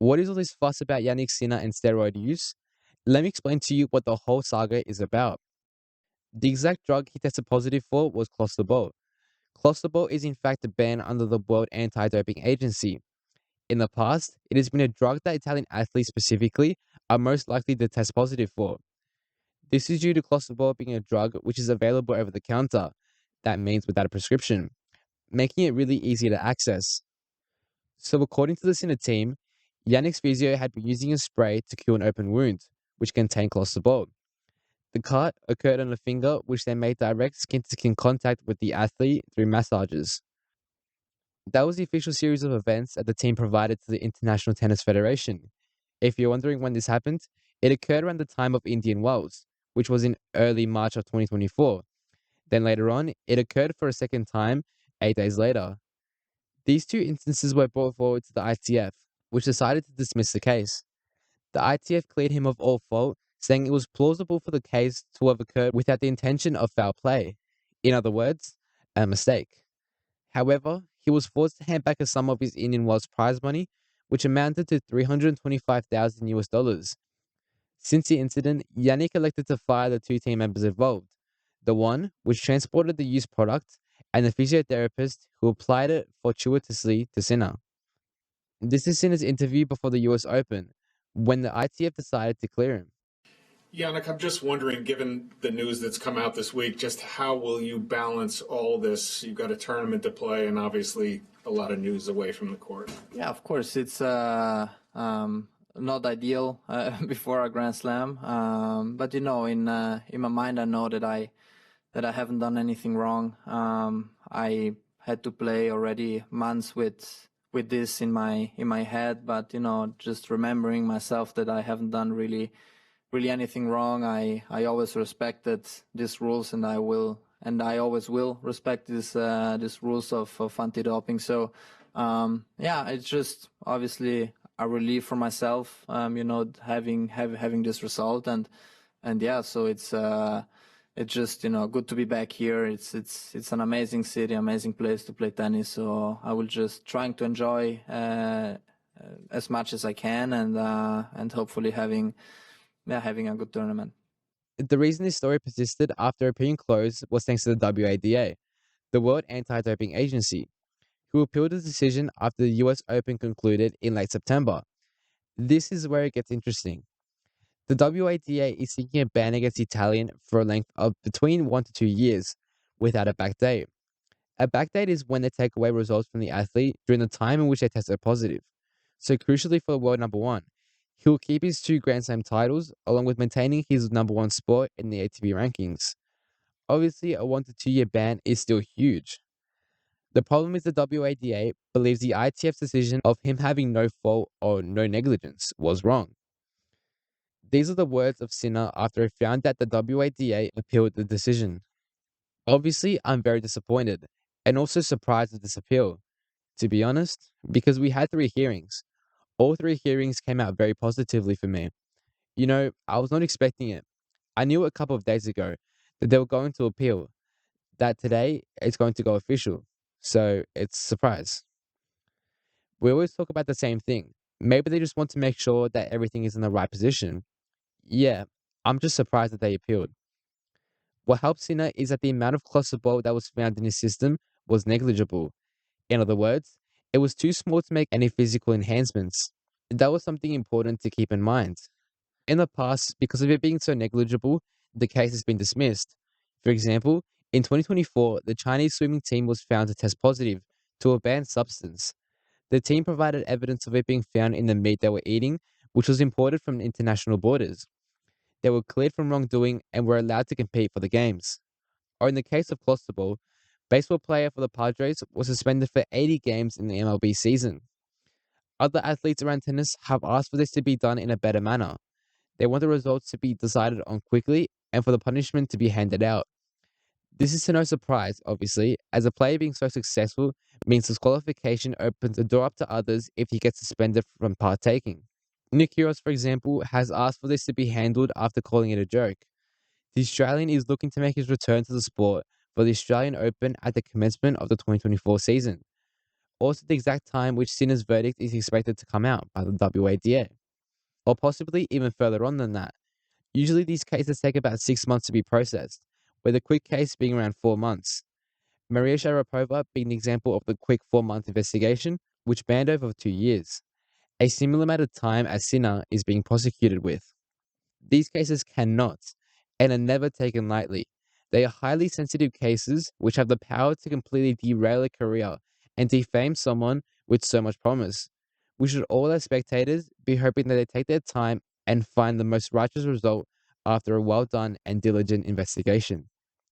What is all this fuss about Jannik Sinner and steroid use? Let me explain to you what the whole saga is about. The exact drug he tested positive for was Clostebol. Clostebol is in fact banned under the World Anti-Doping Agency. In the past, it has been a drug that Italian athletes specifically are most likely to test positive for. This is due to Clostebol being a drug which is available over the counter, that means without a prescription, making it really easy to access. So according to the Sinner team, Yannick's physio had been using a spray to cure an open wound, which contained Clostebol. The cut occurred on the finger, which then made direct skin-to-skin contact with the athlete through massages. That was the official series of events that the team provided to the International Tennis Federation. If you're wondering when this happened, it occurred around the time of Indian Wells, which was in early March of 2024. Then later on, it occurred for a second time 8 days later. These two instances were brought forward to the ITF, which decided to dismiss the case. The ITF cleared him of all fault, saying it was plausible for the case to have occurred without the intention of foul play. In other words, a mistake. However, he was forced to hand back a sum of his Indian Wells prize money, which amounted to 325,000 US dollars. Since the incident, Yannick elected to fire the two team members involved, the one which transported the used product and the physiotherapist who applied it fortuitously to Sinner. This is Sinner's interview before the US Open, when the ITF decided to clear him. Yannick, I'm just wondering, given the news that's come out this week, just how will you balance all this? You've got a tournament to play and obviously a lot of news away from the court. Yeah, of course, it's not ideal before a Grand Slam, but in my mind, I know that I haven't done anything wrong. I had to play already months with this in my head, but just remembering myself that I haven't done really anything wrong. I always respected these rules, and I always will respect these rules of anti-doping. So yeah, it's just obviously a relief for myself, having this result, and yeah, so it's just good to be back here. It's an amazing city, amazing place to play tennis. So I will just trying to enjoy as much as I can, and hopefully having a good tournament. The reason this story persisted after appearing closed was thanks to the WADA, the World Anti-Doping Agency, who appealed the decision after the US Open concluded in late September. This is where it gets interesting. The WADA is seeking a ban against Italian for a length of between 1 to 2 years, without a backdate. A backdate is when they take away results from the athlete during the time in which they tested positive. So crucially for world number one, he will keep his 2 Grand Slam titles along with maintaining his number 1 spot in the ATP rankings. Obviously, a 1 to 2 year ban is still huge. The problem is the WADA believes the ITF's decision of him having no fault or no negligence was wrong. These are the words of Sinner after he found that the WADA appealed the decision. Obviously, I'm very disappointed and also surprised at this appeal, to be honest, because we had 3 hearings. All 3 hearings came out very positively for me. I was not expecting it. I knew a couple of days ago that they were going to appeal, that today it's going to go official. So it's a surprise. We always talk about the same thing. Maybe they just want to make sure that everything is in the right position. Yeah, I'm just surprised that they appealed. What helped Sinner is that the amount of Clostebol that was found in his system was negligible. In other words, it was too small to make any physical enhancements. That was something important to keep in mind. In the past, because of it being so negligible, the case has been dismissed. For example, in 2024, the Chinese swimming team was found to test positive to a banned substance. The team provided evidence of it being found in the meat they were eating, which was imported from international borders. They were cleared from wrongdoing and were allowed to compete for the games. Or in the case of Clostebol, baseball player for the Padres was suspended for 80 games in the MLB season. Other athletes around tennis have asked for this to be done in a better manner. They want the results to be decided on quickly and for the punishment to be handed out. This is to no surprise, obviously, as a player being so successful means disqualification opens the door up to others if he gets suspended from partaking. Nick Kyrgios, for example, has asked for this to be handled after calling it a joke. The Australian is looking to make his return to the sport for the Australian Open at the commencement of the 2024 season. also the exact time which Sinner's verdict is expected to come out by the WADA, or possibly even further on than that. Usually these cases take about 6 months to be processed, with a quick case being around 4 months. Maria Sharapova being an example of the quick 4-month investigation, which spanned over 2 years, a similar amount of time as Sinner is being prosecuted with. These cases cannot and are never taken lightly. They are highly sensitive cases which have the power to completely derail a career and defame someone with so much promise. We should all, as spectators, be hoping that they take their time and find the most righteous result after a well done and diligent investigation.